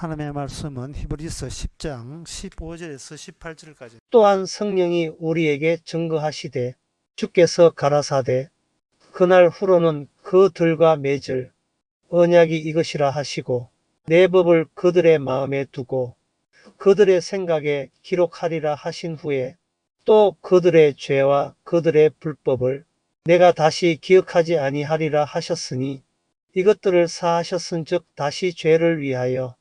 하나님의 말씀은 히브리서 10장 15절에서 18절까지. 또한 성령이 우리에게 증거하시되 주께서 가라사대 그날 후로는 그들과 맺을 언약이 이것이라 하시고 내 법을 그들의 마음에 두고 그들의 생각에 기록하리라 하신 후에 또 그들의 죄와 그들의 불법을 내가 다시 기억하지 아니하리라 하셨으니 이것들을 사하셨은즉 다시 죄를 위하여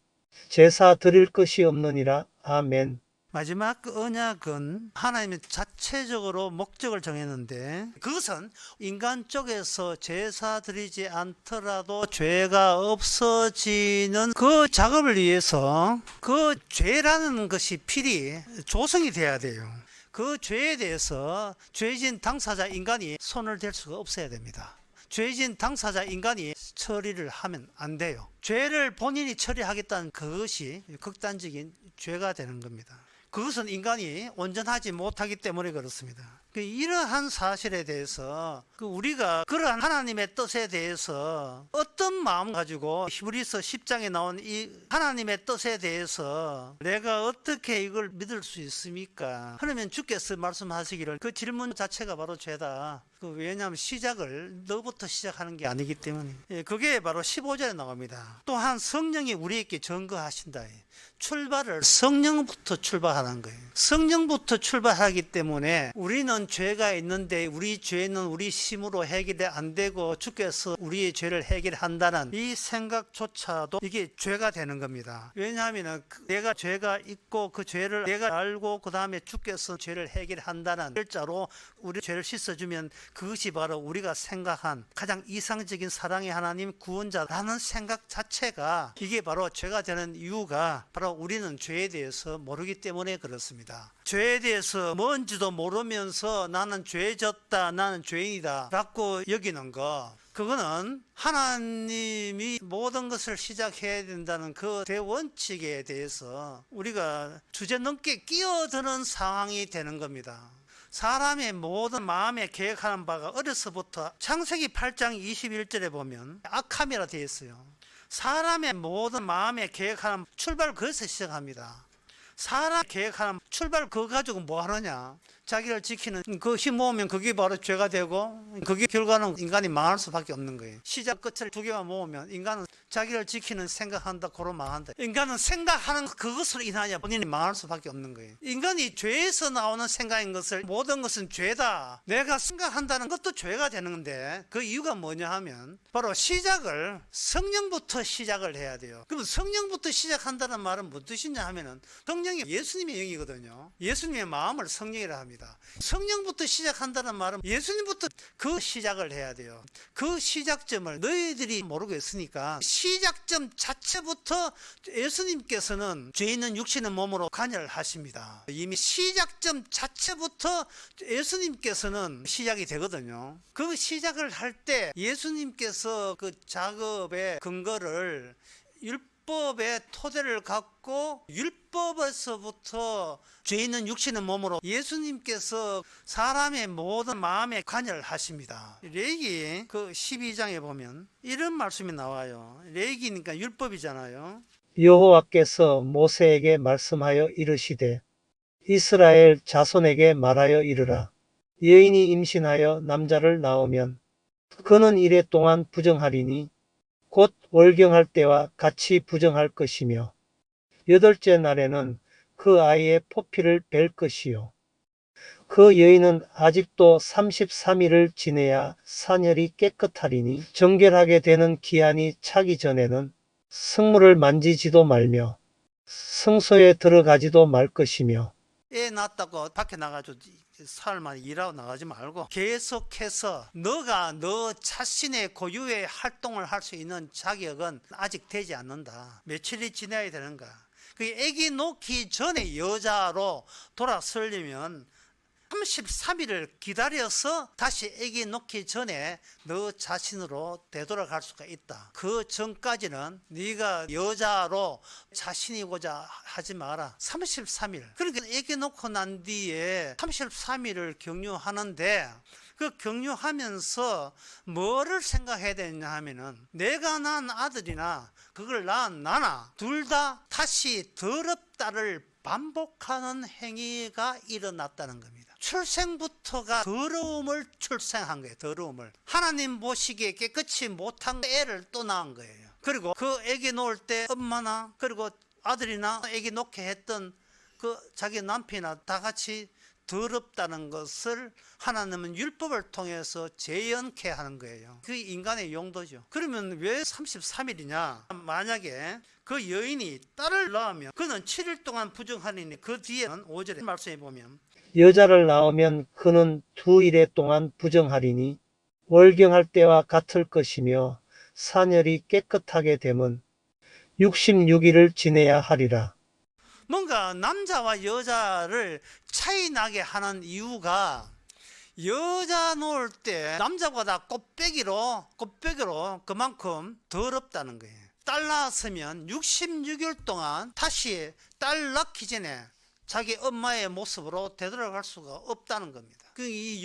제사 드릴 것이 없느니라. 아멘. 마지막 그 언약은 하나님이 자체적으로 목적을 정했는데 그것은 인간 쪽에서 제사 드리지 않더라도 죄가 없어지는 그 작업을 위해서 그 죄라는 것이 필히 조성이 돼야 돼요. 그 죄에 대해서 죄진 당사자 인간이 손을 댈 수가 없어야 됩니다. 죄진 당사자 인간이 처리를 하면 안 돼요. 죄를 본인이 처리하겠다는 그것이 극단적인 죄가 되는 겁니다. 그것은 인간이 온전하지 못하기 때문에 그렇습니다. 이러한 사실에 대해서 우리가 그러한 하나님의 뜻에 대해서 어떤 마음 가지고 히브리서 10장에 나온 이 하나님의 뜻에 대해서 내가 어떻게 이걸 믿을 수 있습니까? 그러면 주께서 말씀하시기를 그 질문 자체가 바로 죄다. 왜냐하면 시작을 너부터 시작하는 게 아니기 때문에. 그게 바로 15절에 나옵니다. 또한 성령이 우리에게 증거하신다. 출발을 성령부터 출발하는 거예요. 성령부터 출발하기 때문에 우리는 죄가 있는데 우리 죄는 우리 힘으로 해결이 안 되고 주께서 우리의 죄를 해결한다는 이 생각조차도 이게 죄가 되는 겁니다. 왜냐하면 내가 죄가 있고 그 죄를 내가 알고 그 다음에 주께서 죄를 해결한다는 결자로 우리 죄를 씻어주면 그것이 바로 우리가 생각한 가장 이상적인 사랑의 하나님 구원자라는 생각 자체가 이게 바로 죄가 되는 이유가 바로 우리는 죄에 대해서 모르기 때문에 그렇습니다. 죄에 대해서 뭔지도 모르면서 나는 죄졌다, 나는 죄인이다 라고 여기는 거, 그거는 하나님이 모든 것을 시작해야 된다는 그 대원칙에 대해서 우리가 주제넘게 끼어드는 상황이 되는 겁니다. 사람의 모든 마음에 계획하는 바가 어려서부터 창세기 8장 21절에 보면 악함이라 되어 있어요. 사람의 모든 마음에 계획하는 출발 그것에서 시작합니다. 사람 계획하는 출발 그거 가지고 뭐 하느냐? 자기를 지키는 그 힘 모으면 그게 바로 죄가 되고 그게 결과는 인간이 망할 수밖에 없는 거예요. 시작 끝을 두 개만 모으면 인간은 자기를 지키는 생각한다 고로 망한다. 인간은 생각하는 그것으로 인하여 본인이 망할 수밖에 없는 거예요. 인간이 죄에서 나오는 생각인 것을 모든 것은 죄다 내가 생각한다는 것도 죄가 되는 건데 그 이유가 뭐냐 하면 바로 시작을 성령부터 시작을 해야 돼요. 그럼 성령부터 시작한다는 말은 무슨 뜻이냐 하면은 성령이 예수님의 영이거든요. 예수님의 마음을 성령이라 합니다. 성령부터 시작한다는 말은 예수님부터 그 시작을 해야 돼요. 그 시작점을 너희들이 모르고 있으니까 시작점 자체부터 예수님께서는 죄 있는 육신의 몸으로 관여하십니다. 이미 시작점 자체부터 예수님께서는 시작이 되거든요. 그 시작을 할 때 예수님께서 그 작업의 근거를 율법의 토대를 갖고 율법에서부터 죄 있는 육신의 몸으로 예수님께서 사람의 모든 마음에 관여를 하십니다. 레위기 그 12장에 보면 이런 말씀이 나와요. 레위기니까 율법이잖아요. 여호와께서 모세에게 말씀하여 이르시되 이스라엘 자손에게 말하여 이르라. 여인이 임신하여 남자를 낳으면 그는 이레 동안 부정하리니 곧 월경할 때와 같이 부정할 것이며 8째 날에는 그 아이의 포피를 벨 것이요. 그 여인은 아직도 33일을 지내야 산혈이 깨끗하리니 정결하게 되는 기한이 차기 전에는 성물을 만지지도 말며 성소에 들어가지도 말 것이며 애 낳았다고 밖에 나가지고 사흘만 일하고 나가지 말고 계속해서 너가 너 자신의 고유의 활동을 할 수 있는 자격은 아직 되지 않는다. 며칠이 지나야 되는 거야. 그 애기 놓기 전에 여자로 돌아서려면 33일을 기다려서 다시 애기 놓기 전에 너 자신으로 되돌아갈 수가 있다. 그 전까지는 네가 여자로 자신이고자 하지 마라. 33일. 그러니까 애기 놓고 난 뒤에 33일을 격려하는데 그 격려하면서 뭐를 생각해야 되냐 하면은 내가 낳은 아들이나 그걸 낳은 나나 둘 다 다시 더럽다를 반복하는 행위가 일어났다는 겁니다. 출생부터가 더러움을 출생한 거예요. 더러움을. 하나님 보시기에 깨끗이 못한 애를 또 낳은 거예요. 그리고 그 애기 놓을 때 엄마나 그리고 아들이나 애기 놓게 했던 그 자기 남편이나 다 같이 더럽다는 것을 하나님은 율법을 통해서 재연케 하는 거예요. 그 인간의 용도죠. 그러면 왜 33일이냐? 만약에 그 여인이 딸을 낳으면 그는 7일 동안 부정하리니 그 뒤에는 5절에 말씀해 보면 여자를 낳으면 그는 2일 동안 부정하리니 월경할 때와 같을 것이며 사녀리 깨끗하게 되면 66일을 지내야 하리라. 뭔가 남자와 여자를 차이 나게 하는 이유가 여자 놓을 때 남자보다 꽃배기로 그만큼 더럽다는 거예요. 딸 낳았으면 66일 동안 다시 딸 낳기 전에 자기 엄마의 모습으로 되돌아갈 수가 없다는 겁니다. 이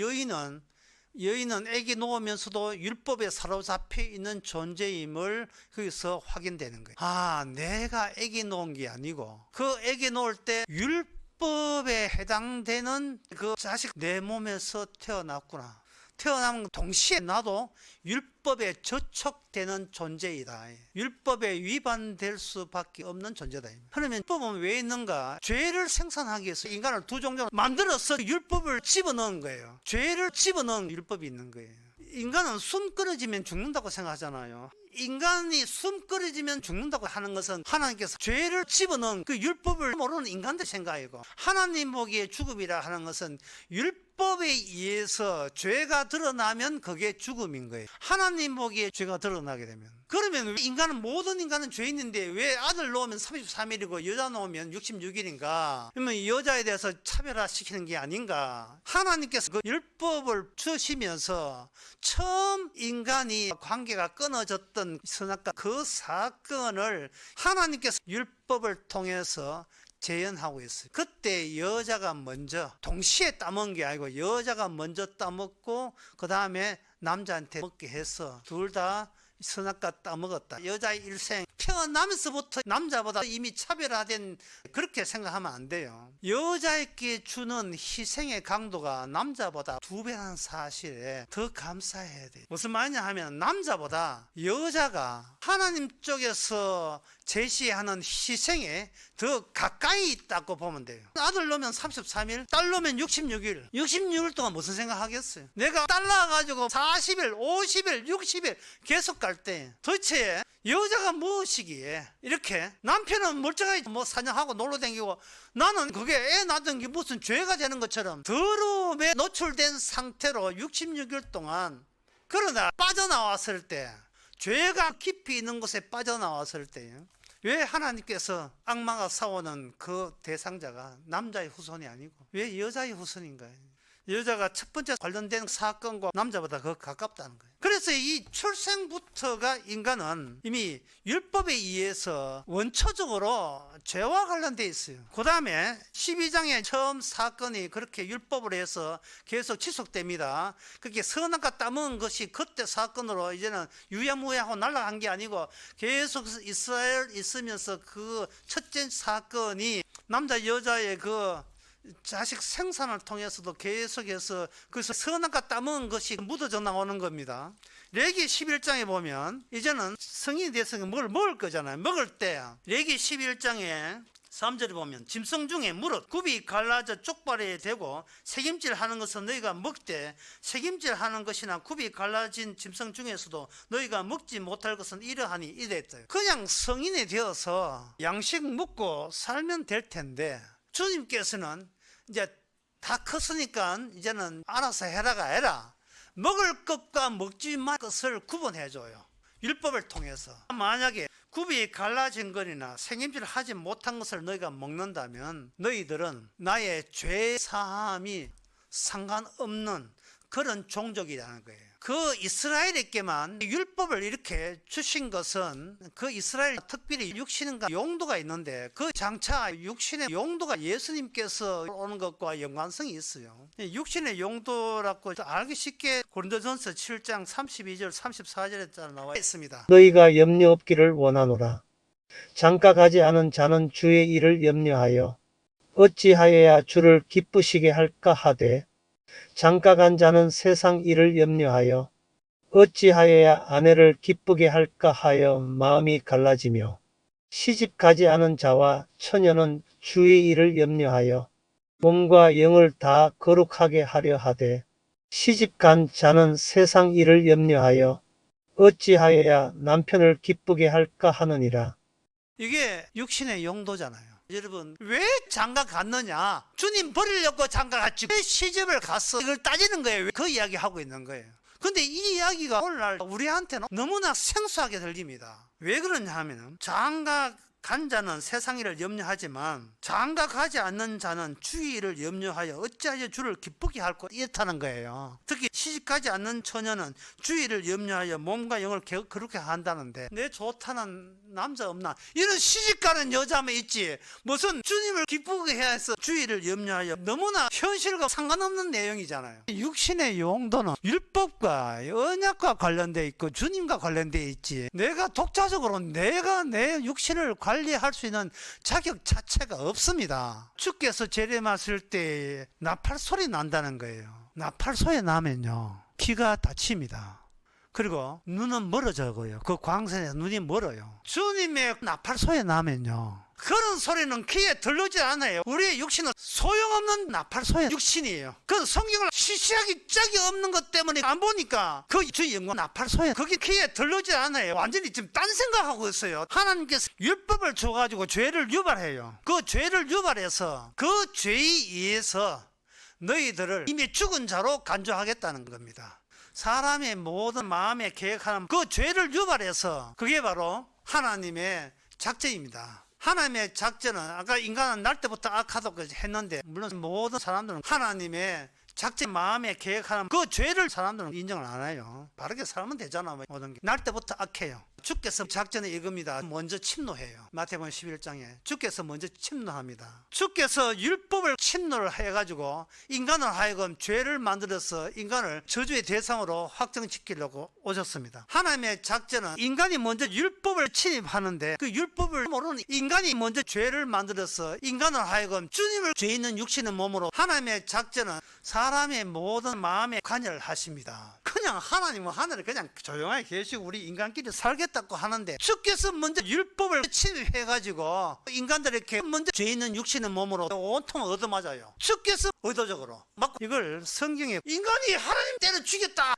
여인은 애기 놓으면서도 율법에 사로잡혀 있는 존재임을 거기서 확인되는 거예요. 아, 내가 애기 놓은 게 아니고 그 애기 놓을 때 율법에 해당되는 그 자식 내 몸에서 태어났구나. 태어나면 동시에 나도 율법에 저촉되는 존재이다. 율법에 위반될 수밖에 없는 존재다. 그러면 율법은 왜 있는가? 죄를 생산하기 위해서 인간을 두 종류로 만들어서 율법을 집어넣은 거예요. 죄를 집어넣은 율법이 있는 거예요. 인간은 숨 끊어지면 죽는다고 생각하잖아요. 인간이 숨 끊어지면 죽는다고 하는 것은 하나님께서 죄를 집어넣은 그 율법을 모르는 인간들 생각이고, 하나님 보기에 죽음이라 하는 것은 율법에 의해서 죄가 드러나면 그게 죽음인 거예요. 하나님 보기에 죄가 드러나게 되면. 그러면 모든 인간은 죄인인데 왜 아들 놓으면 33일이고 여자 놓으면 66일인가? 그러면 여자에 대해서 차별화시키는 게 아닌가? 하나님께서 그 율법을 주시면서 처음 인간이 관계가 끊어졌던 선악과 그 사건을 하나님께서 율법을 통해서 재현하고 있어요. 그때 여자가 먼저 동시에 따먹은 게 아니고 여자가 먼저 따먹고 그 다음에 남자한테 먹게 해서 둘 다 선악과 따먹었다. 여자의 일생 태어나면서부터 남자보다 이미 차별화된, 그렇게 생각하면 안 돼요. 여자에게 주는 희생의 강도가 남자보다 2배라는 사실에 더 감사해야 돼요. 무슨 말이냐 하면 남자보다 여자가 하나님 쪽에서 제시하는 희생에 더 가까이 있다고 보면 돼요. 아들 놓으면 33일, 딸 놓으면 66일. 66일 동안 무슨 생각 하겠어요? 내가 딸 낳아가지고 40일, 50일, 60일 계속 갈 때 도대체 여자가 무엇이기에 이렇게 남편은 멀쩡하게 사냥하고 놀러 다니고 나는 그게 애 낳던 게 무슨 죄가 되는 것처럼 더러움에 노출된 상태로 66일 동안, 그러나 빠져나왔을 때, 죄가 깊이 있는 곳에 빠져나왔을 때 왜 하나님께서 악마가 싸우는 그 대상자가 남자의 후손이 아니고 왜 여자의 후손인가요? 여자가 첫 번째 관련된 사건과 남자보다 더 가깝다는 거예요. 그래서 이 출생부터가 인간은 이미 율법에 의해서 원초적으로 죄와 관련되어 있어요. 그 다음에 12장의 처음 사건이 그렇게 율법으로 해서 계속 지속됩니다. 그렇게 선악과 따먹은 것이 그때 사건으로 이제는 유야무야하고 날아간 게 아니고 계속 이스라엘 있으면서 그 첫째 사건이 남자 여자의 그 자식 생산을 통해서도 계속해서 그래서 선악과 따먹은 것이 묻어져 나오는 겁니다. 레기 11장에 보면 이제는 성인이 됐으니까 뭘 먹을 거잖아요. 먹을 때 레기 11장에 3절에 보면 짐승 중에 무릇 굽이 갈라져 쪽발에 대고 새김질 하는 것은 너희가 먹되 새김질 하는 것이나 굽이 갈라진 짐승 중에서도 너희가 먹지 못할 것은 이러하니 이랬어요. 그냥 성인이 되어서 양식 먹고 살면 될 텐데 주님께서는 이제 다 컸으니까 이제는 알아서 해라가 아니라 먹을 것과 먹지 말 것을 구분해줘요. 율법을 통해서. 만약에 굽이 갈라진 것이나 생김질을 하지 못한 것을 너희가 먹는다면 너희들은 나의 죄 사함이 상관없는 그런 종족이라는 거예요. 그 이스라엘에게만 율법을 이렇게 주신 것은 그 이스라엘 특별히 육신과 용도가 있는데 그 장차 육신의 용도가 예수님께서 오는 것과 연관성이 있어요. 육신의 용도라고 알기 쉽게 고린도전서 7장 32절 34절에 나와 있습니다. 너희가 염려 없기를 원하노라. 장가 가지 않은 자는 주의 일을 염려하여 어찌하여야 주를 기쁘시게 할까 하되 장가 간 자는 세상 일을 염려하여 어찌하여야 아내를 기쁘게 할까 하여 마음이 갈라지며 시집 가지 않은 자와 처녀는 주의 일을 염려하여 몸과 영을 다 거룩하게 하려 하되 시집 간 자는 세상 일을 염려하여 어찌하여야 남편을 기쁘게 할까 하느니라. 이게 육신의 용도잖아요. 여러분, 왜 장가 갔느냐? 주님 버리려고 장가 갔지 왜 시집을 갔어? 이걸 따지는 거예요. 그 이야기 하고 있는 거예요. 근데 이 이야기가 오늘날 우리한테는 너무나 생소하게 들립니다. 왜 그러냐 하면 장가 간 자는 세상 일을 염려하지만 장가 가지 않는 자는 주의 일을 염려하여 어찌하여 주를 기쁘게 할까 이렇다는 거예요. 특히 시집가지 않는 처녀는 주의 일을 염려하여 몸과 영을 그렇게 한다는데 내 좋다는 남자 없나? 이런 시집가는 여자만 있지 무슨 주님을 기쁘게 해야 해서 주의 일을 염려하여 너무나 현실과 상관없는 내용이잖아요. 육신의 용도는 율법과 언약과 관련돼 있고 주님과 관련돼 있지 내가 독자적으로 내가 내 육신을 관리할 수 있는 자격 자체가 없습니다. 주께서 재림하실 때 나팔 소리 난다는 거예요. 나팔 소리 나면요 귀가 다칩니다. 그리고 눈은 멀어져요. 그 광선에서 눈이 멀어요. 주님의 나팔 소리 나면요 그런 소리는 귀에 들르지 않아요. 우리의 육신은 소용없는 나팔 소리 육신이에요. 그 성경을 시시하기 짝이 없는 것 때문에 안 보니까 그 주의 영광 나팔 소리 그게 귀에 들르지 않아요. 완전히 지금 딴 생각하고 있어요. 하나님께서 율법을 줘가지고 죄를 유발해요. 그 죄를 유발해서 그 죄에 의해서 너희들을 이미 죽은 자로 간주하겠다는 겁니다. 사람의 모든 마음에 계획하는 그 죄를 유발해서 그게 바로 하나님의 작전입니다. 하나님의 작전은 아까 인간은 날 때부터 악하다고 했는데 물론 모든 사람들은 하나님의 작전 마음에 계획하는 그 죄를 사람들은 인정을 안 해요. 바르게 살면 되잖아. 모든 게 날 때부터 악해요. 주께서 작전을 이겁니다. 먼저 침노해요. 마태복음 11장에 주께서 먼저 침노합니다. 주께서 율법을 침노를 해가지고 인간을 하여금 죄를 만들어서 인간을 저주의 대상으로 확정시키려고 오셨습니다. 하나님의 작전은 인간이 먼저 율법을 침입하는데 그 율법을 모르는 인간이 먼저 죄를 만들어서 인간을 하여금 주님을 죄 있는 육신의 몸으로 하나님의 작전은 사람의 모든 마음에 관여를 하십니다. 그냥 하나님은 하늘에 그냥 조용하게 계시고 우리 인간끼리 살겠다고 하는데 주께서 먼저 율법을 침입해가지고 인간들에게 먼저 죄 있는 육신의 몸으로 온통 얻어맞아요. 주께서 의도적으로 막 이걸 성경에 인간이 하나님 때려 죽였다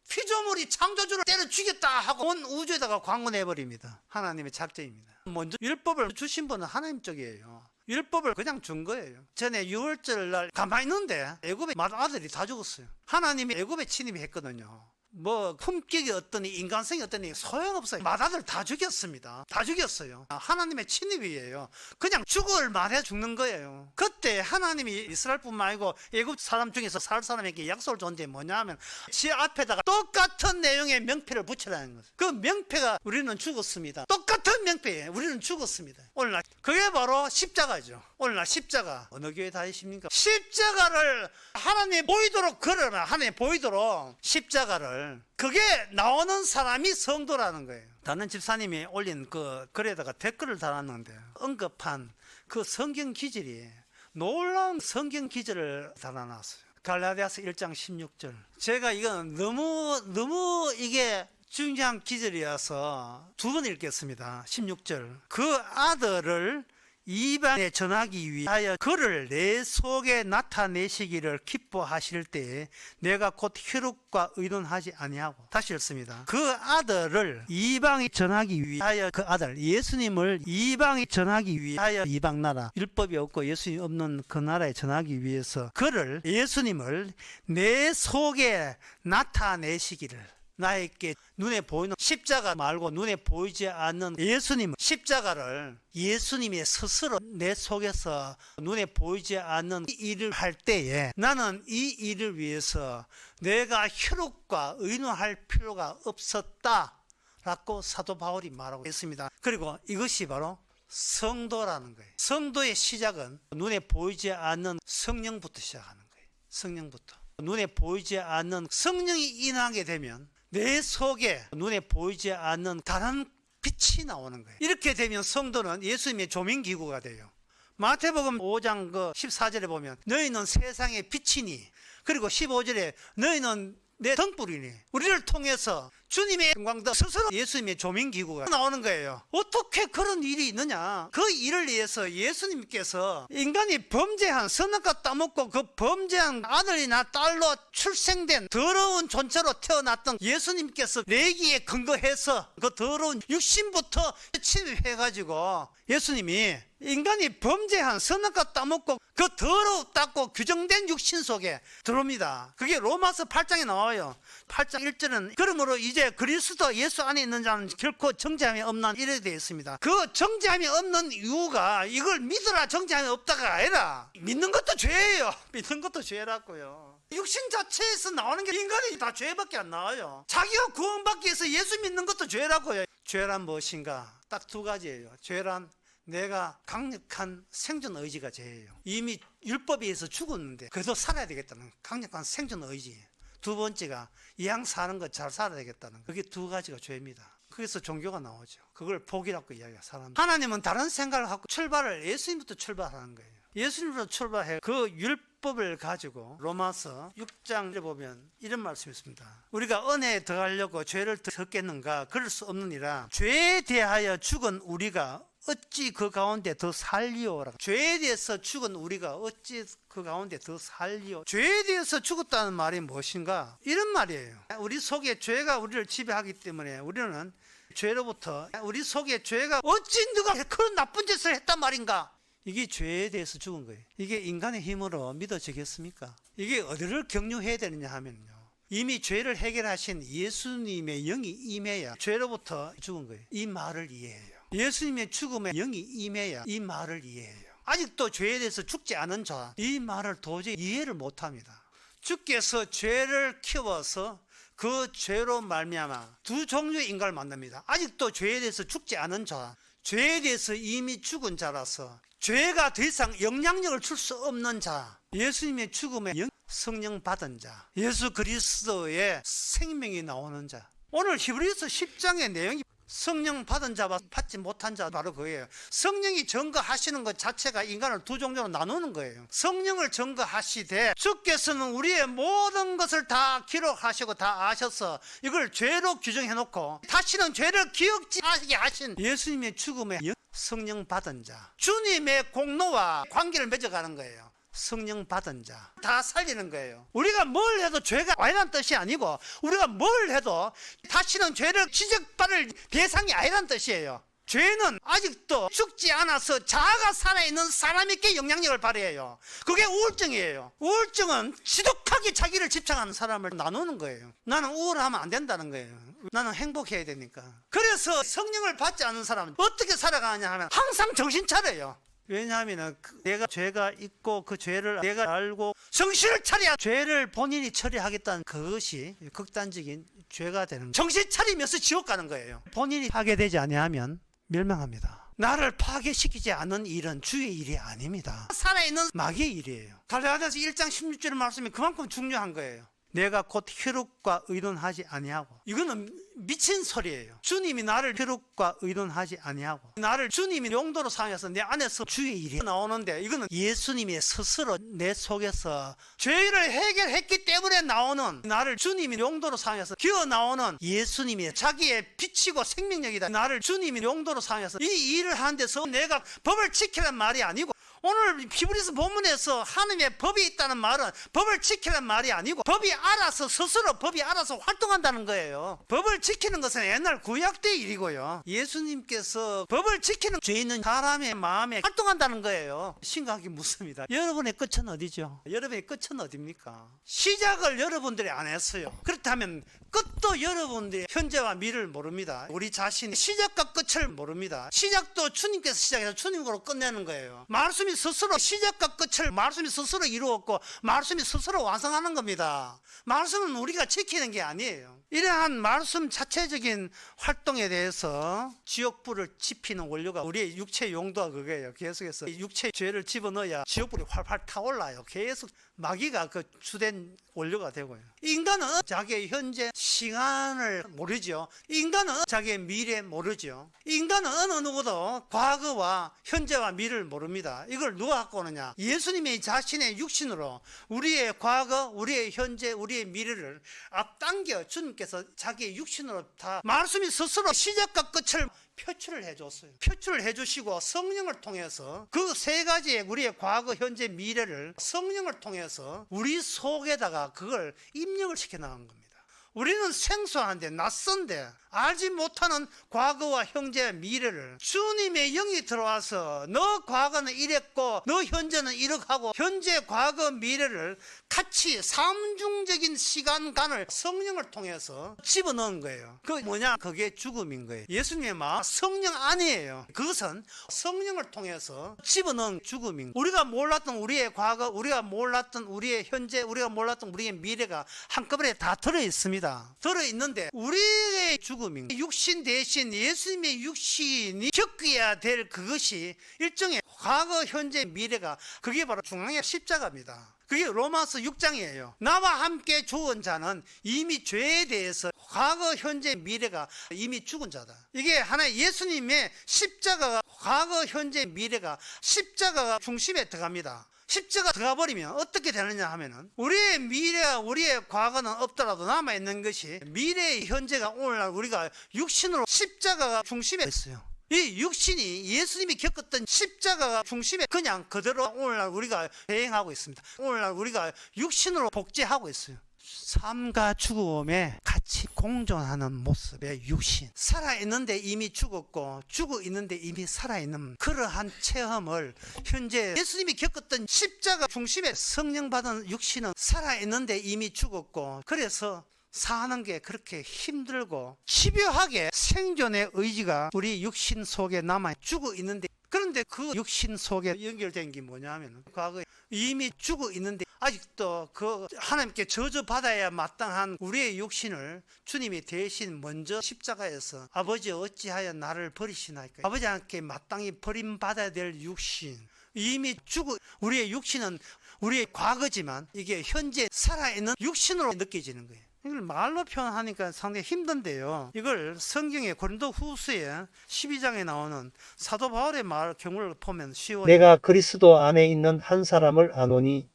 피조물이 창조주를 때려 죽였다 하고 온 우주에다가 광고내버립니다. 하나님의 작전입니다. 먼저 율법을 주신 분은 하나님 쪽이에요. 율법을 그냥 준 거예요. 전에 6월절 날 가만히 있는데 애굽의 맏아들이 다 죽었어요. 하나님이 애굽에 침입했거든요. 뭐 품격이 어떠니 인간성이 어떠니 소용없어요. 맏아들 다 죽였습니다. 다 죽였어요. 하나님의 침입이에요. 그냥 죽을 말해 죽는 거예요. 그때 하나님이 이스라엘뿐만 아니고 애굽 사람 중에서 살 사람에게 약속을 준 게 뭐냐 하면 지 앞에다가 똑같은 내용의 명패를 붙이라는 거죠. 그 명패가 우리는 죽었습니다. 똑같은 명패에 우리는 죽었습니다. 오늘날 그게 바로 십자가죠. 오늘날 십자가 어느 교회 다니십니까? 십자가를 하나님 보이도록 걸어라. 하나님 보이도록 십자가를 그게 나오는 사람이 성도라는 거예요. 다른 집사님이 올린 그 글에다가 댓글을 달았는데 언급한 그 성경 기절이 놀라운 성경 기절을 달아놨어요. 갈라디아서 1장 16절. 제가 이건 너무 이게 중요한 기절이어서 두 번 읽겠습니다. 16절. 그 아들을 이방에 전하기 위하여 그를 내 속에 나타내시기를 기뻐하실 때에 내가 곧 혈육과 의논하지 아니하고. 다시 읽습니다. 그 아들을 이방에 전하기 위하여 그 아들 예수님을 이방에 전하기 위하여 이방 나라 율법이 없고 예수님 없는 그 나라에 전하기 위해서 그를 예수님을 내 속에 나타내시기를 나에게 눈에 보이는 십자가 말고 눈에 보이지 않는 예수님, 십자가를 예수님이 스스로 내 속에서 눈에 보이지 않는 이 일을 할 때에 나는 이 일을 위해서 내가 혈육과 의논할 필요가 없었다 라고 사도 바울이 말하고 있습니다. 그리고 이것이 바로 성도라는 거예요. 성도의 시작은 눈에 보이지 않는 성령부터 시작하는 거예요. 성령부터. 눈에 보이지 않는 성령이 인하게 되면 내 속에 눈에 보이지 않는 다른 빛이 나오는 거예요. 이렇게 되면 성도는 예수님의 조민기구가 돼요. 마태복음 5장 14절에 보면 너희는 세상의 빛이니, 그리고 15절에 너희는 내 등불이니, 우리를 통해서 주님의 영광도 스스로 예수님의 조민기구가 나오는 거예요. 어떻게 그런 일이 있느냐? 그 일을 위해서 예수님께서 인간이 범죄한, 선악과 따먹고 그 범죄한 아들이나 딸로 출생된 더러운 존재로 태어났던 예수님께서 내기에 근거해서 그 더러운 육신부터 침입해가지고 예수님이 인간이 범죄한, 선악과 따먹고 그 더럽다고 규정된 육신 속에 들어옵니다. 그게 로마서 8장에 나와요. 8장 1절은 그러므로 이제 그리스도 예수 안에 있는 자는 결코 정죄함이 없나 이래 되어 있습니다. 그 정죄함이 없는 이유가 이걸 믿으라 정죄함이 없다가 아니라 믿는 것도 죄예요. 믿는 것도 죄라고요. 육신 자체에서 나오는 게 인간이 다 죄밖에 안 나와요. 자기가 구원받기 위해서 예수 믿는 것도 죄라고요. 죄란 무엇인가? 딱 두 가지예요. 죄란 내가 강력한 생존 의지가 죄예요. 이미 율법에 의해서 죽었는데 그래도 살아야 되겠다는 강력한 생존 의지. 두 번째가 이왕 사는 거 잘 살아야 되겠다는 거. 그게 두 가지가 죄입니다. 그래서 종교가 나오죠. 그걸 복이라고 이야기해요. 사람. 하나님은 다른 생각을 하고 출발을 예수님부터 출발하는 거예요. 예수님부터 출발해 그 율법을 가지고 로마서 6장에 보면 이런 말씀이 있습니다. 우리가 은혜에 더하려고 죄를 덮겠는가? 그럴 수 없느니라. 죄에 대하여 죽은 우리가 어찌 그 가운데 더 살리오라. 죄에 대해서 죽은 우리가 어찌 그 가운데 더 살리오. 죄에 대해서 죽었다는 말이 무엇인가? 이런 말이에요. 우리 속에 죄가 우리를 지배하기 때문에 우리는 죄로부터, 우리 속에 죄가 어찌 누가 그런 나쁜 짓을 했단 말인가? 이게 죄에 대해서 죽은 거예요. 이게 인간의 힘으로 믿어지겠습니까? 이게 어디를 경유해야 되느냐 하면요, 이미 죄를 해결하신 예수님의 영이 임해야 죄로부터 죽은 거예요. 이 말을 이해해요. 예수님의 죽음에 영이 임해야 이 말을 이해해요. 아직도 죄에 대해서 죽지 않은 자, 이 말을 도저히 이해를 못합니다. 주께서 죄를 키워서 그 죄로 말미암아 두 종류의 인간을 만납니다. 아직도 죄에 대해서 죽지 않은 자, 죄에 대해서 이미 죽은 자라서 죄가 더 이상 영향력을 줄 수 없는 자, 예수님의 죽음에 성령 받은 자, 예수 그리스도의 생명이 나오는 자. 오늘 히브리서 10장의 내용이 성령 받은 자와 받지 못한 자, 바로 그거예요. 성령이 증거하시는 것 자체가 인간을 두 종류로 나누는 거예요. 성령을 증거하시되 주께서는 우리의 모든 것을 다 기록하시고 다 아셔서 이걸 죄로 규정해놓고 다시는 죄를 기억지 않게 하신 예수님의 죽음에 성령 받은 자, 주님의 공로와 관계를 맺어가는 거예요. 성령 받은 자, 다 살리는 거예요. 우리가 뭘 해도 죄가 아니란 뜻이 아니고, 우리가 뭘 해도 다시는 죄를 지적받을 대상이 아니란 뜻이에요. 죄는 아직도 죽지 않아서 자아가 살아있는 사람에게 영향력을 발휘해요. 그게 우울증이에요. 우울증은 지독하게 자기를 집착하는 사람을 나누는 거예요. 나는 우울하면 안 된다는 거예요. 나는 행복해야 되니까. 그래서 성령을 받지 않는 사람은 어떻게 살아가느냐 하면 항상 정신 차려요. 왜냐하면 내가 죄가 있고 그 죄를 내가 알고 정신을 차려야 죄를 본인이 처리하겠다는 그것이 극단적인 죄가 되는 거예요. 정신 차리면서 지옥 가는 거예요. 본인이 파괴되지 아니하면 멸망합니다. 나를 파괴시키지 않는 일은 주의 일이 아닙니다. 살아있는 마귀의 일이에요. 갈라디아서 1장 16절 말씀이 그만큼 중요한 거예요. 내가 곧 혈육과 의논하지 아니하고. 이거는 미친 소리예요. 주님이 나를 혈육과 의논하지 아니하고 나를 주님이 용도로 사용해서 내 안에서 주의 일이 나오는데, 이거는 예수님이 스스로 내 속에서 죄를 해결했기 때문에 나오는, 나를 주님이 용도로 사용해서 기어 나오는 예수님이 자기의 빛이고 생명력이다. 나를 주님이 용도로 사용해서 이 일을 하는 데서 내가 법을 지키란 말이 아니고 오늘 히브리서 본문에서 하나님의 법이 있다는 말은 법을 지키라는 말이 아니고 법이 알아서 스스로 법이 알아서 활동한다는 거예요. 법을 지키는 것은 옛날 구약 때 일이고요. 예수님께서 법을 지키는 죄 있는 사람의 마음에 활동한다는 거예요. 심각하게 묻습니다. 여러분의 끝은 어디죠? 여러분의 끝은 어디입니까? 시작을 여러분들이 안 했어요. 그렇다면 끝도 여러분들이 현재와 미래를 모릅니다. 우리 자신이 시작과 끝을 모릅니다. 시작도 주님께서 시작해서 주님으로 끝내는 거예요. 말씀이 스스로 시작과 끝을 말씀이 스스로 이루었고 말씀이 스스로 완성하는 겁니다. 말씀은 우리가 지키는 게 아니에요. 이러한 말씀 자체적인 활동에 대해서 지옥불을 지피는 원료가 우리의 육체 용도가 그거예요. 계속해서 육체 죄를 집어넣어야 지옥불이 활활 타올라요. 계속 마귀가 그 주된 원료가 되고요. 인간은 자기의 현재 시간을 모르죠. 인간은 자기의 미래 모르죠. 인간은 어느 누구도 과거와 현재와 미래를 모릅니다. 이걸 누가 갖고 오느냐? 예수님이 자신의 육신으로 우리의 과거, 우리의 현재, 우리의 미래를 앞당겨 주님께서 자기의 육신으로 다 말씀이 스스로 시작과 끝을 표출을 해줬어요. 표출을 해주시고 성령을 통해서 그 세 가지의 우리의 과거, 현재, 미래를 성령을 통해서 우리 속에다가 그걸 입력을 시켜나간 겁니다. 우리는 생소한데 낯선데 알지 못하는 과거와 현재와 미래를 주님의 영이 들어와서 너 과거는 이랬고 너 현재는 이렇게 하고 현재, 과거, 미래를 같이 삼중적인 시간간을 성령을 통해서 집어넣은 거예요. 그 뭐냐? 그게 죽음인 거예요. 예수님의 마음 성령 아니에요. 그것은 성령을 통해서 집어넣은 죽음인 거예요. 우리가 몰랐던 우리의 과거, 우리가 몰랐던 우리의 현재, 우리가 몰랐던 우리의 미래가 한꺼번에 다 들어있습니다. 들어있는데 우리의 죽음인 거예요. 육신 대신 예수님의 육신이 겪어야 될 그것이 일종의 과거, 현재, 미래가 그게 바로 중앙의 십자가입니다. 그게 로마서 6장이에요. 나와 함께 죽은 자는 이미 죄에 대해서 과거, 현재, 미래가 이미 죽은 자다. 이게 하나의 예수님의 십자가가 과거, 현재, 미래가 십자가가 중심에 들어갑니다. 십자가 들어가 버리면 어떻게 되느냐 하면은 우리의 미래와 우리의 과거는 없더라도 남아있는 것이 미래의 현재가 오늘날 우리가 육신으로 십자가가 중심에 있어요. 이 육신이 예수님이 겪었던 십자가가 중심에 그냥 그대로 오늘날 우리가 대행하고 있습니다. 오늘날 우리가 육신으로 복제하고 있어요. 삶과 죽음에 같이 공존하는 모습의 육신. 살아있는데 이미 죽었고 죽어있는데 이미 살아있는 그러한 체험을 현재 예수님이 겪었던 십자가 중심에 성령 받은 육신은 살아있는데 이미 죽었고 그래서 사는 게 그렇게 힘들고 집요하게 생존의 의지가 우리 육신 속에 남아 죽어 있는데 그런데 그 육신 속에 연결된 게 뭐냐 하면 과거에 이미 죽어 있는데 아직도 그 하나님께 저주받아야 마땅한 우리의 육신을 주님이 대신 먼저 십자가에서 아버지 어찌하여 나를 버리시나이까 아버지께 마땅히 버림받아야 될 육신 이미 죽어 우리의 육신은 우리의 과거지만 이게 현재 살아있는 육신으로 느껴지는 거예요. 이걸 말로 표현하니까 상당히 힘든데요. 이걸 성경의 고린도 후서에 12장에 나오는 사도 바울의 말 경우를 보면 쉬워요. 내가 그리스도 안에 있는 한 사람을 아노니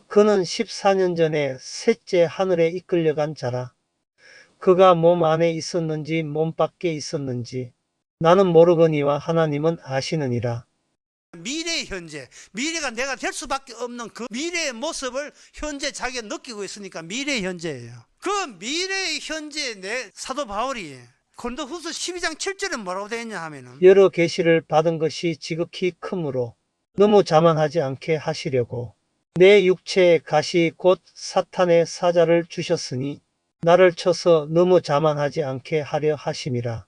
그는 14년 전에 셋째 하늘에 이끌려간 자라. 그가 몸 안에 있었는지 몸 밖에 있었는지 나는 모르거니와 하나님은 아시느니라. 미래의 현재, 미래가 내가 될 수밖에 없는 그 미래의 모습을 현재 자기가 느끼고 있으니까 미래의 현재예요. 그 미래의 현재에 내 사도 바울이 고린도후서 12장 7절에 뭐라고 되어 있냐 하면은 여러 계시를 받은 것이 지극히 크므로 너무 자만하지 않게 하시려고 내 육체의 가시 곧 사탄의 사자를 주셨으니 나를 쳐서 너무 자만하지 않게 하려 하심이라.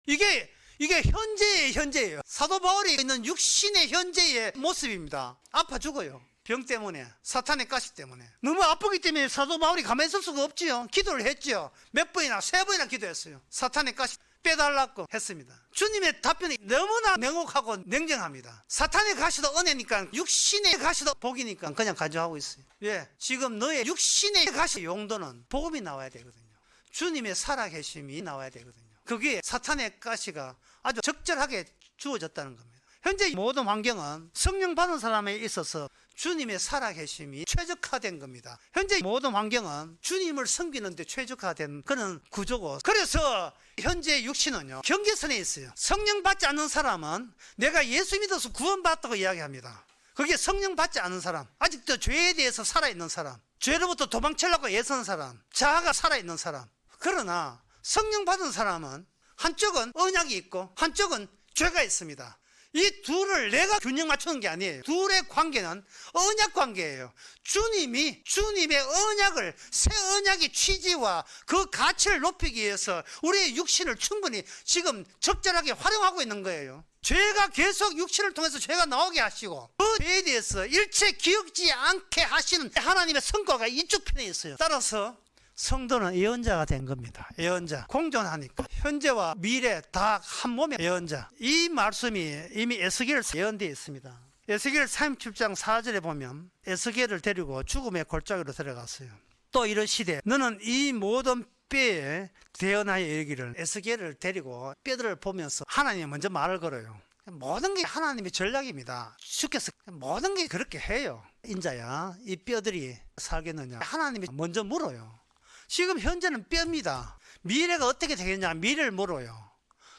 이게 현재의 현재예요. 사도 바울이 있는 육신의 현재의 모습입니다. 아파 죽어요. 병 때문에, 사탄의 가시 때문에. 너무 아프기 때문에 사도 바울이 가만히 있을 수가 없지요. 기도를 했죠. 몇 번이나, 3번이나 기도했어요. 사탄의 가시 빼달라고 했습니다. 주님의 답변이 너무나 명확하고 냉정합니다. 사탄의 가시도 은혜니까 육신의 가시도 복이니까 그냥 가져가고 있어요. 예, 지금 너의 육신의 가시 용도는 복음이 나와야 되거든요. 주님의 살아계심이 나와야 되거든요. 그게 사탄의 가시가 아주 적절하게 주어졌다는 겁니다. 현재 모든 환경은 성령 받은 사람에 있어서 주님의 살아계심이 최적화된 겁니다. 현재 모든 환경은 주님을 섬기는데 최적화된 그런 구조고, 그래서 현재 육신은요 경계선에 있어요. 성령 받지 않는 사람은 내가 예수 믿어서 구원받았다고 이야기합니다. 그게 성령 받지 않은 사람, 아직도 죄에 대해서 살아있는 사람, 죄로부터 도망치려고 애쓰는 사람, 자아가 살아있는 사람. 그러나 성령 받은 사람은 한쪽은 언약이 있고 한쪽은 죄가 있습니다. 이 둘을 내가 균형 맞추는 게 아니에요. 둘의 관계는 언약 관계예요. 주님이 주님의 언약을, 새 언약의 취지와 그 가치를 높이기 위해서 우리의 육신을 충분히 지금 적절하게 활용하고 있는 거예요. 죄가 계속 육신을 통해서 죄가 나오게 하시고 그 죄에 대해서 일체 기억지 않게 하시는 하나님의 성과가 이쪽 편에 있어요. 따라서 성도는 예언자가 된 겁니다. 예언자. 공존하니까 현재와 미래 다 한 몸의 예언자. 이 말씀이 이미 에스겔 예언되어 있습니다. 에스겔 37장 4절에 보면 에스겔을 데리고 죽음의 골짜기로 들어갔어요. 또 이르시되 너는 이 모든 뼈에 대언하여 이르기를. 에스겔을 데리고 뼈들을 보면서 하나님이 먼저 말을 걸어요. 모든 게 하나님의 전략입니다. 주께서 모든 게 그렇게 해요. 인자야, 이 뼈들이 살겠느냐? 하나님이 먼저 물어요. 지금 현재는 뼈입니다. 미래가 어떻게 되겠냐? 미래를 물어요.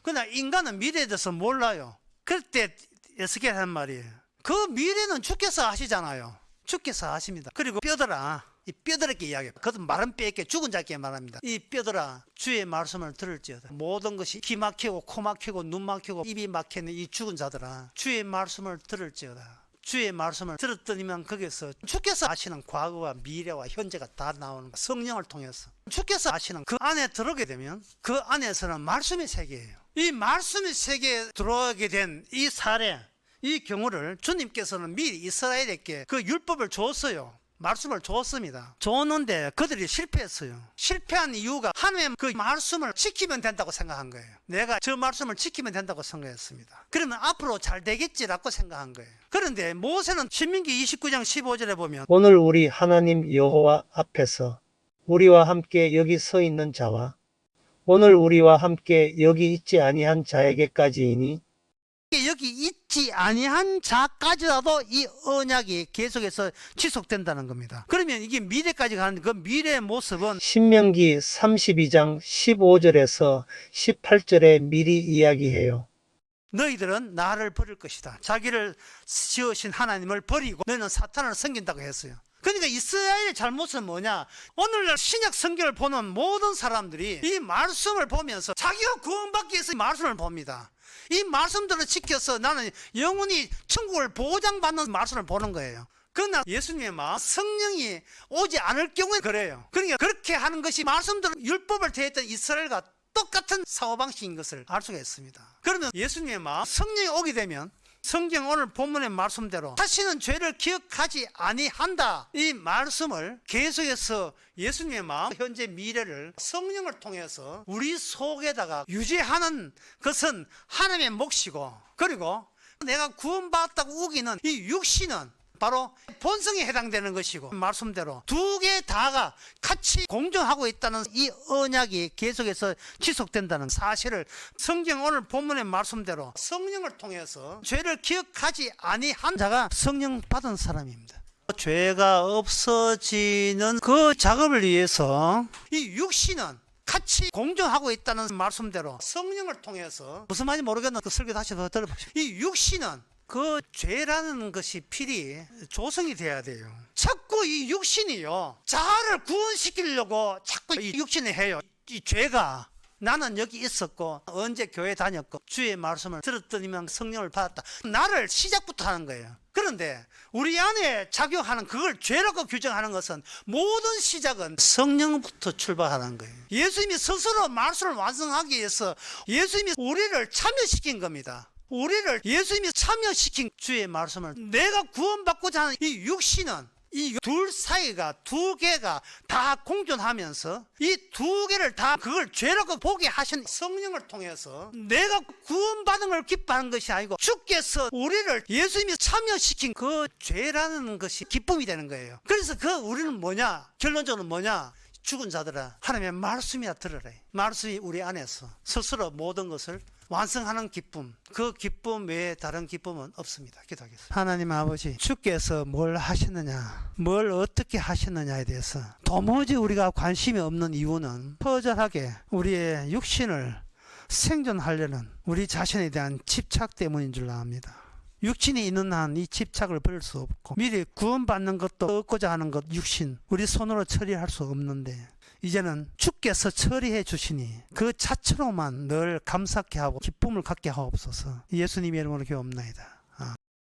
그러나 인간은 미래에 대해서 몰라요. 그럴 때 에스겔 한 말이에요. 그 미래는 주께서 아시잖아요. 주께서 아십니다. 그리고 뼈들아, 이 뼈들에게 이야기해요. 그것도 마른 뼈에게 죽은 자에게 말합니다. 이 뼈들아, 주의 말씀을 들을지어다. 모든 것이 귀 막히고 코 막히고 눈 막히고 입이 막히는 이 죽은 자들아, 주의 말씀을 들을지어다. 주의 말씀을 들었더니만 거기서 주께서 아시는 과거와 미래와 현재가 다 나오는 거예요. 성령을 통해서 주께서 아시는 그 안에 들어오게 되면 그 안에서는 말씀의 세계예요. 이 말씀의 세계에 들어오게 된 이 사례, 이 경우를 주님께서는 미리 이스라엘에게 그 율법을 줬어요. 말씀을 줬습니다. 줬는데 그들이 실패했어요. 실패한 이유가 하나님 그 말씀을 지키면 된다고 생각한 거예요. 내가 저 말씀을 지키면 된다고 생각했습니다. 그러면 앞으로 잘 되겠지라고 생각한 거예요. 그런데 모세는 신명기 29장 15절에 보면 오늘 우리 하나님 여호와 앞에서 우리와 함께 여기 서 있는 자와 오늘 우리와 함께 여기 있지 아니한 자에게까지이니 여기 있지 아니한 자까지라도 이 언약이 계속해서 지속된다는 겁니다. 그러면 이게 미래까지 가는 그 미래의 모습은 신명기 32장 15절에서 18절에 미리 이야기해요. 너희들은 나를 버릴 것이다. 자기를 지으신 하나님을 버리고 너희는 사탄을 섬긴다고 했어요. 그러니까 이스라엘의 잘못은 뭐냐? 오늘날 신약 성경을 보는 모든 사람들이 이 말씀을 보면서 자기가 구원받기 위해서 이 말씀을 봅니다. 이 말씀들을 지켜서 나는 영원히 천국을 보장받는 말씀을 보는 거예요. 그러나 예수님의 마음, 성령이 오지 않을 경우에 그래요. 그러니까 그렇게 하는 것이 말씀대로 율법을 대했던 이스라엘과 똑같은 사고방식인 것을 알 수가 있습니다. 그러면 예수님의 마음, 성령이 오게 되면 성경 오늘 본문의 말씀대로 다시는 죄를 기억하지 아니한다. 이 말씀을 계속해서 예수님의 마음, 현재 미래를 성령을 통해서 우리 속에다가 유지하는 것은 하나님의 몫이고, 그리고 내가 구원받았다고 우기는 이 육신은 바로 본성에 해당되는 것이고, 말씀대로 두 개 다가 같이 공존하고 있다는 이 언약이 계속해서 지속된다는 사실을 성경 오늘 본문의 말씀대로 성령을 통해서 죄를 기억하지 아니한 자가 성령 받은 사람입니다. 죄가 없어지는 그 작업을 위해서 이 육신은 같이 공존하고 있다는 말씀대로 성령을 통해서, 무슨 말인지 모르겠는 그 설교 다시 들어보십시오. 이 육신은 그 죄라는 것이 필히 조성이 돼야 돼요. 자꾸 이 육신이요, 자아를 구원시키려고 자꾸 이 육신이 해요. 이 죄가 나는 여기 있었고 언제 교회 다녔고 주의 말씀을 들었더니만 성령을 받았다. 나를 시작부터 하는 거예요. 그런데 우리 안에 작용하는 그걸 죄라고 규정하는 것은 모든 시작은 성령부터 출발하는 거예요. 예수님이 스스로 말씀을 완성하기 위해서 예수님이 우리를 참여시킨 겁니다. 우리를 예수님이 참여시킨 주의 말씀을, 내가 구원받고자 하는 이 육신은 이 둘 사이가 두 개가 다 공존하면서 이 두 개를 다 그걸 죄라고 보게 하신 성령을 통해서 내가 구원받은 걸 기뻐하는 것이 아니고 주께서 우리를 예수님이 참여시킨 그 죄라는 것이 기쁨이 되는 거예요. 그래서 그 우리는 뭐냐? 결론적으로 뭐냐? 죽은 자들아, 하나님의 말씀이나 들으래. 말씀이 우리 안에서 스스로 모든 것을 완성하는 기쁨, 그 기쁨 외에 다른 기쁨은 없습니다. 기도하겠습니다. 하나님 아버지, 주께서 뭘 하시느냐, 뭘 어떻게 하시느냐에 대해서 도무지 우리가 관심이 없는 이유는 처절하게 우리의 육신을 생존하려는 우리 자신에 대한 집착 때문인 줄 압니다. 육신이 있는 한 이 집착을 버릴 수 없고 미리 구원받는 것도 얻고자 하는 것 육신 우리 손으로 처리할 수 없는데 이제는 주께서 처리해 주시니 그 자체로만 늘 감사케 하고 기쁨을 갖게 하옵소서. 예수님의 이름으로 기도합나이다.